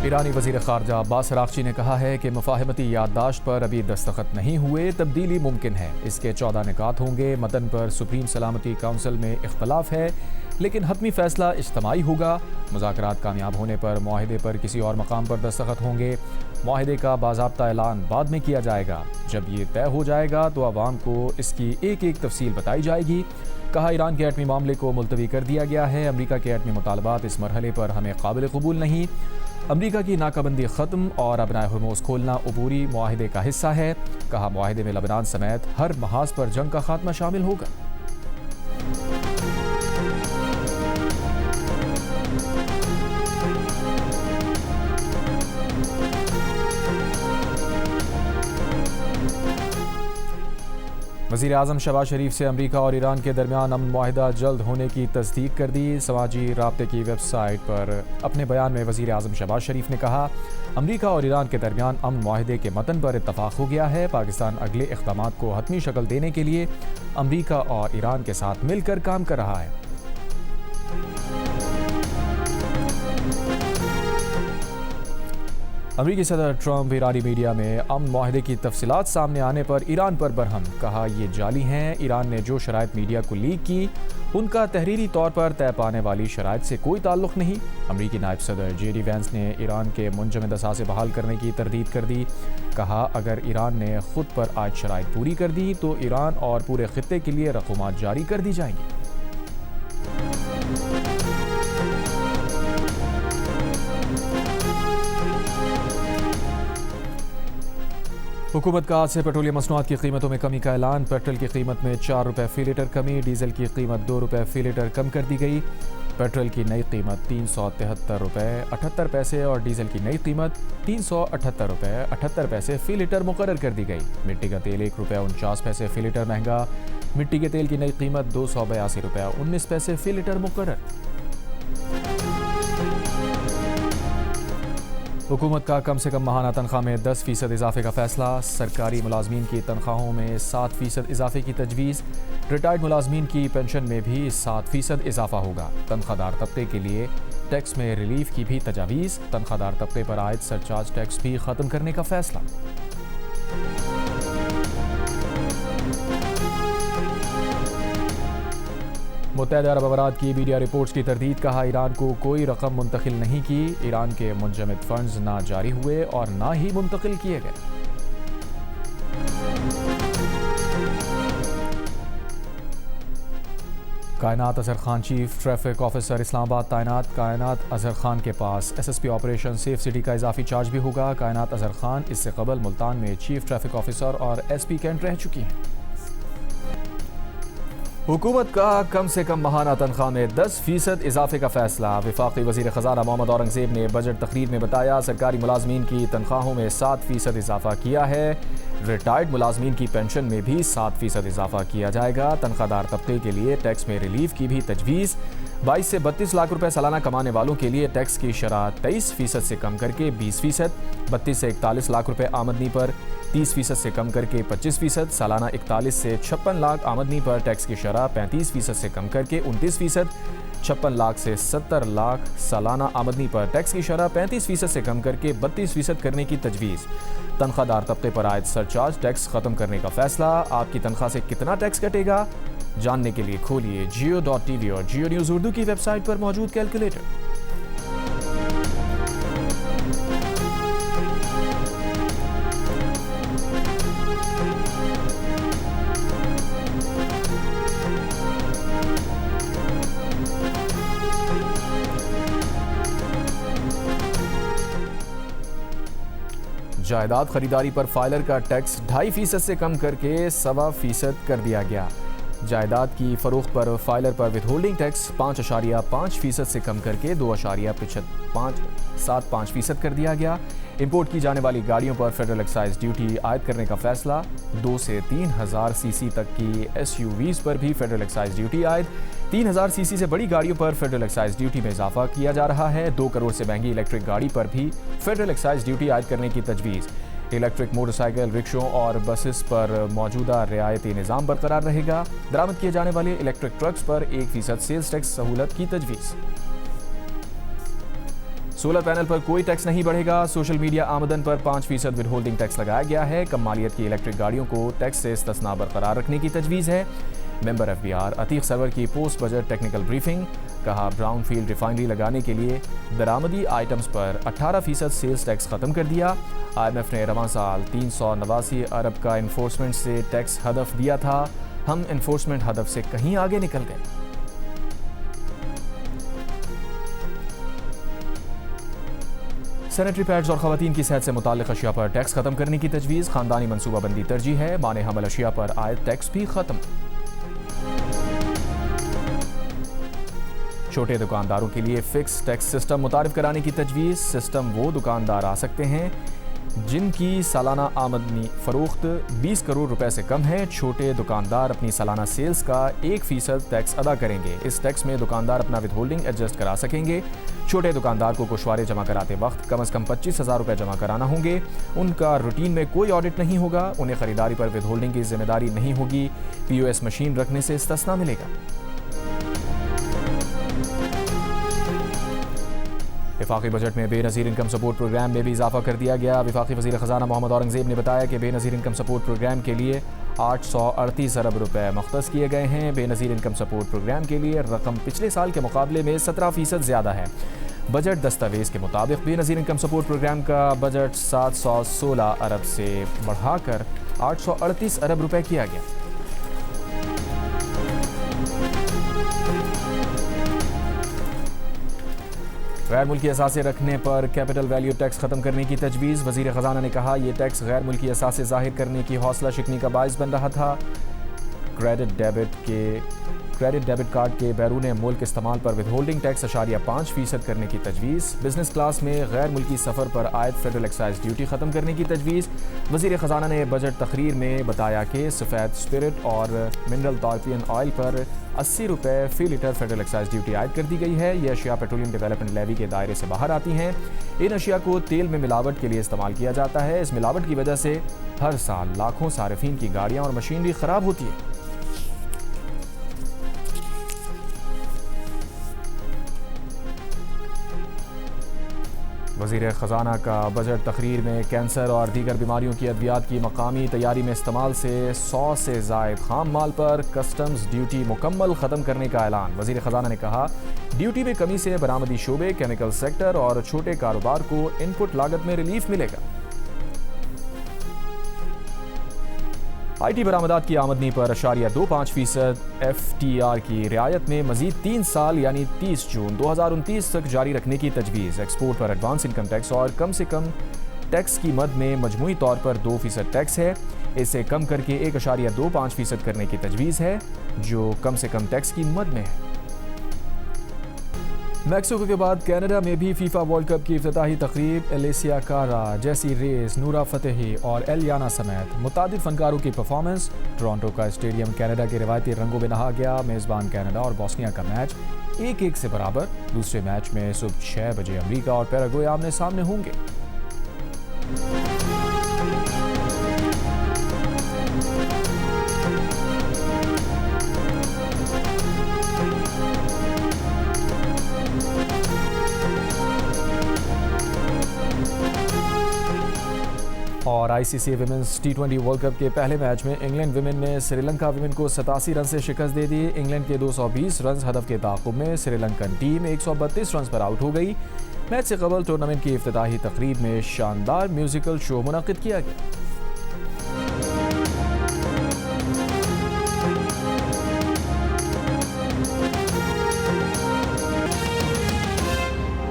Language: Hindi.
ईरानी वज़ीर ख़ारजा अब्बास अराग़ची ने कहा है कि मुफ़ाहमती याददाश्त पर अभी दस्तखत नहीं हुए, तब्दीली मुमकिन है। इसके 14 निकात होंगे। मतन पर सुप्रीम सलामती काउंसिल में इख्तलाफ है, लेकिन हतमी फ़ैसला इज्तमाई होगा। मुज़ाकरात कामयाब होने पर मुआहदे पर किसी और मकाम पर दस्तखत होंगे। मुआहदे का बाज़ाब्ता ऐलान बाद में किया जाएगा। जब ये तय हो जाएगा तो आवाम को इसकी एक एक तफसील बताई जाएगी। कहा, ईरान के एटमी मामले को मुलतवी कर दिया गया है। अमरीका के एटमी मुतालबात इस मरहले पर हमें काबिल कबूल नहीं। अमरीका की नाकाबंदी ख़त्म और अपना हरमोज़ खोलना अबूरी मुआहदे का हिस्सा है। कहा, मुआहदे में लबनान समेत हर महाज पर जंग का खात्मा शामिल होगा। वज़ीर आज़म शहबाज शरीफ से अमरीका और ईरान के दरमियान अमन मुआहिदा जल्द होने की तस्दीक कर दी। समाजी राब्ते की वेबसाइट पर अपने बयान में वज़ीर आज़म शहबाज शरीफ ने कहा, अमरीका और ईरान के दरमियान अमन मुआहिदे के मतन पर इत्तफ़ाक़ हो गया है। पाकिस्तान अगले इक़दामात को हतमी शक्ल देने के लिए अमरीका और ईरान के साथ मिलकर काम कर रहा है। अमरीकी सदर ट्रंप ईरानी मीडिया में अमन मुआहदे की तफसीलात सामने आने पर ईरान पर बरहम। कहा, ये जाली हैं। ईरान ने जो शराइत मीडिया को लीक की उनका तहरीरी तौर पर तय पाने वाली शराइत से कोई ताल्लुक़ नहीं। अमरीकी नायब सदर JD वैंस ने ईरान के मुंजमद असासे बहाल करने की तरदीद कर दी। कहा, अगर ईरान ने खुद पर आयद शराइत पूरी कर दी तो ईरान और पूरे खित्ते के लिए रकूमात जारी कर दी जाएंगी। हुकूमत का आज से पेट्रोलियम मसनूआत की कीमतों में कमी का ऐलान। पेट्रोल की कीमत में 4 रुपये फ़ी लीटर कमी, डीजल की कीमत 2 रुपये फ़ी लीटर कम कर दी गई। पेट्रोल की नई कीमत 373 रुपये 78 पैसे और डीजल की नई कीमत 378 रुपये 78 पैसे फ़ी लीटर मुकर्रर कर दी गई। मिट्टी का तेल 1 रुपये 49 पैसे फ़ी लीटर महंगा। मिट्टी के तेल की नई कीमत 282 रुपये 19 पैसे फ़ी लीटर मुकर्रर। हुकूमत का कम से कम माहाना तनख्वाह में 10% इजाफे का फैसला। सरकारी मुलाजमीन की तनख्वाहों में 7% इजाफे की तजवीज़। रिटायर्ड मुलाजमीन की पेंशन में भी 7% इजाफा होगा। तनख्वाहदार तबके के लिए टैक्स में रिलीफ की भी तजावीज़। तनख्वाहदार तबके पर आयद सरचार्ज टैक्स भी ख़त्म करने का फैसला। मुत्तहदा अरब अमारात की मीडिया रिपोर्ट्स की तरदीद। कहा, ईरान को कोई रकम मुंतकिल नहीं की। ईरान के मुंजमद फंड्स ना जारी हुए और ना ही मुंतकिल किए गए। कायनात Azhar Khan chief traffic officer Islamabad तैनात। कायनात अजहर खान के पास SSP ऑपरेशन सेफ सिटी का इजाफी चार्ज भी होगा। कायनात अजहर खान इससे कबल मुल्तान में चीफ ट्रैफिक ऑफिसर और SP कैंट रह चुकी हैं। हुकूमत का कम से कम माहाना तनख्वाह में 10% इजाफे का फैसला। वफाकी वज़ीर ख़ज़ाना मोहम्मद औरंगज़ेब ने बजट तकरीर में बताया, सरकारी मुलाजमीन की तनख्वाहों में 7% इजाफा किया है। रिटायर्ड मुलाजमीन की पेंशन में भी 7% इजाफा किया जाएगा। तनख्वाहदार तबके के लिए टैक्स में रिलीफ की भी तजवीज़। 22 से 32 लाख रुपए सालाना कमाने वालों के लिए टैक्स की शरह 23% से कम करके 20%, 32 से 41 लाख रुपए आमदनी पर 30% से कम करके 25%, सालाना 41 से 56 लाख आमदनी पर टैक्स की शरह 35% से कम करके 29%, 56 लाख से 70 लाख सालाना आमदनी पर टैक्स की शरह 35% से कम करके 32% करने की तजवीज़। तनख्वाहदार तबके पर आयद सरचार्ज टैक्स ख़त्म करने का फैसला। आपकी तनख्वाह से कितना टैक्स कटेगा, जानने के लिए खोलिए Jio.tv और Jio न्यूज़ उर्दू की वेबसाइट पर मौजूद कैलकुलेटर। जायदाद खरीदारी पर फाइलर का टैक्स 2.5% से कम करके 1.25% कर दिया गया। जायदाद की फरोख्त पर फाइलर पर विथहोल्डिंग टैक्स 5.5% से कम करके 2.75% कर दिया गया। इंपोर्ट की जाने वाली गाड़ियों पर फेडरल एक्साइज ड्यूटी आयद करने का फैसला। 2 से 3,000 सीसी तक की SUVs पर भी फेडरल एक्साइज ड्यूटी आयद। 3,000 सीसी से बड़ी गाड़ियों पर फेडरल एक्साइज ड्यूटी में इजाफा किया जा रहा है। 2 करोड़ से महंगी इलेक्ट्रिक गाड़ी पर भी फेडरल एक्साइज ड्यूटी आयद करने की तजवीज़। इलेक्ट्रिक मोटरसाइकिल, रिक्शों और बसेस पर मौजूदा रियायती निज़ाम बरकरार रहेगा। बरामद किए जाने वाले इलेक्ट्रिक ट्रक्स पर 1% सेल्स टैक्स सहूलत की तजवीज़। सोलर पैनल पर कोई टैक्स नहीं बढ़ेगा। सोशल मीडिया आमदन पर 5% विद होल्डिंग टैक्स लगाया गया है। कम मालियत की इलेक्ट्रिक गाड़ियों को टैक्स से इस्तिस्ना बरकरार रखने की तजवीज़ है। मेंबर FBR अतीक सरवर की पोस्ट बजट टेक्निकल ब्रीफिंग। कहा ब्राउन फील्ड रिफाइनरी लगाने के लिए दरामदी आइटम्स पर 18% सेल्स टैक्स खत्म कर दिया। IMF ने रवां साल 389 अरब का इन्फोर्समेंट से टैक्स हदफ दिया था। हम इन्फोर्समेंट हदफ से कहीं आगे निकल गए। सैनिटरी पैड्स और खवातीन की सेहत से मुताल्लिक अशिया पर टैक्स खत्म करने की तजवीज़। खानदानी मनसूबाबंदी तरजीह है। माने हमल अशिया पर आयद टैक्स भी खत्म। छोटे दुकानदारों के लिए फिक्स टैक्स सिस्टम मुतारिफ कराने की तजवीज़। सिस्टम वो दुकानदार आ सकते हैं जिनकी सालाना आमदनी फरोख्त 20 करोड़ रुपए से कम है। छोटे दुकानदार अपनी सालाना सेल्स का 1% टैक्स अदा करेंगे। इस टैक्स में दुकानदार अपना विद होल्डिंग एडजस्ट करा सकेंगे। छोटे दुकानदार को गोशवारे जमा कराते वक्त कम से कम 25,000 रुपए जमा कराना होंगे। उनका रूटीन में कोई ऑडिट नहीं होगा। उन्हें खरीदारी पर विद होल्डिंग की जिम्मेदारी नहीं होगी। POS मशीन रखने से इस्तिस्ना मिलेगा। वफाकी बजट में बेनज़ीर इनकम सपोर्ट प्रोग्राम में भी इजाफा कर दिया गया। वफाकी वज़ीर ख़जाना मोहम्मद औरंगज़ेब ने बताया कि बेनज़ीर इनकम सपोर्ट प्रोग्राम के लिए 838 अरब रुपए मुख्तस किए गए हैं। बेनज़ीर इनकम सपोर्ट प्रोग्राम के लिए रकम पिछले साल के मुकाबले में 17% ज़्यादा है। बजट दस्तावेज़ के मुताबिक बेनज़ीर इनकम सपोर्ट प्रोग्राम का बजट 716 अरब से बढ़ाकर 838 अरब रुपए किया गया। गैर मुल्की असासे रखने पर कैपिटल वैल्यू टैक्स खत्म करने की तजवीज़। वज़ीर ख़जाना ने कहा यह टैक्स गैर मुल्की असासे ज़ाहिर करने की हौसला शिकनी का बाइस बन रहा था। क्रेडिट डेबिट कार्ड के बैरून मुल्क इस्तेमाल पर विद होल्डिंग टैक्स 5% करने की तजवीज़। बिजनेस क्लास में गैर मुल्की सफ़र पर आयद फेडरल एक्साइज ड्यूटी ख़त्म करने की तजवीज़। वज़ीर ख़जाना ने बजट तकरीर में बताया कि सफ़ेद स्पिरिट और मिनरल टॉर्पियन ऑयल पर 80 रुपये फ़ी लीटर फेडरल एक्साइज ड्यूटी आयद कर दी गई है। ये अशिया पेट्रोलियम डेवलपमेंट लेवी के दायरे से बाहर आती हैं। इन अशिया को तेल में मिलावट के लिए इस्तेमाल किया जाता है। इस मिलावट की वजह से हर साल लाखों सारिफीन की गाड़ियाँ और मशीनरी ख़राब होती है। वज़ीर ख़जाना का बजट तकरीर में कैंसर और दीगर बीमारियों की अद्वियात की मकामी तैयारी में इस्तेमाल से 100 से ज़ायद खाम माल पर कस्टम्स ड्यूटी मुकम्मल ख़त्म करने का ऐलान। वज़ीर ख़जाना ने कहा ड्यूटी में कमी से बरामदी शोबे, केमिकल सेक्टर और छोटे कारोबार को इनपुट लागत में रिलीफ मिलेगा। IT बरामदात की आमदनी पर 0.25% FTR की रियायत में मजीद 3 साल यानी 30 जून 2029 तक जारी रखने की तजवीज़। एक्सपोर्ट पर एडवांस इनकम टैक्स और कम से कम टैक्स की मद में मजमूई तौर पर 2% टैक्स है। इसे कम करके 1.25% करने की तजवीज़ है जो कम से कम टैक्स की मद में है। मैक्सिको के बाद कनाडा में भी फीफा वर्ल्ड कप की इफ्तिताही तकरीब। एलिसिया कारा, जेसी रेस, नूरा फतेही और एलियाना समेत मुतादिद फनकारों की परफॉर्मेंस। टोरंटो का स्टेडियम कनाडा के रिवायती रंगों में नहा गया। मेज़बान कनाडा और बॉस्निया का मैच 1-1 से बराबर। दूसरे मैच में सुबह 6 बजे अमेरिका और पैराग्वे आमने सामने होंगे। और ICC women's T20 world cup के पहले मैच में इंग्लैंड विमेन ने श्रीलंका विमेन को 87 रन से शिकस्त दे दी। इंग्लैंड के 220 रन हदफ के ताक़ुब में श्रीलंकन टीम 132 रन पर आउट हो गई। मैच से कबल टूर्नामेंट की इफ्तिताही तकरीब में शानदार म्यूजिकल शो मुनक़िद किया गया।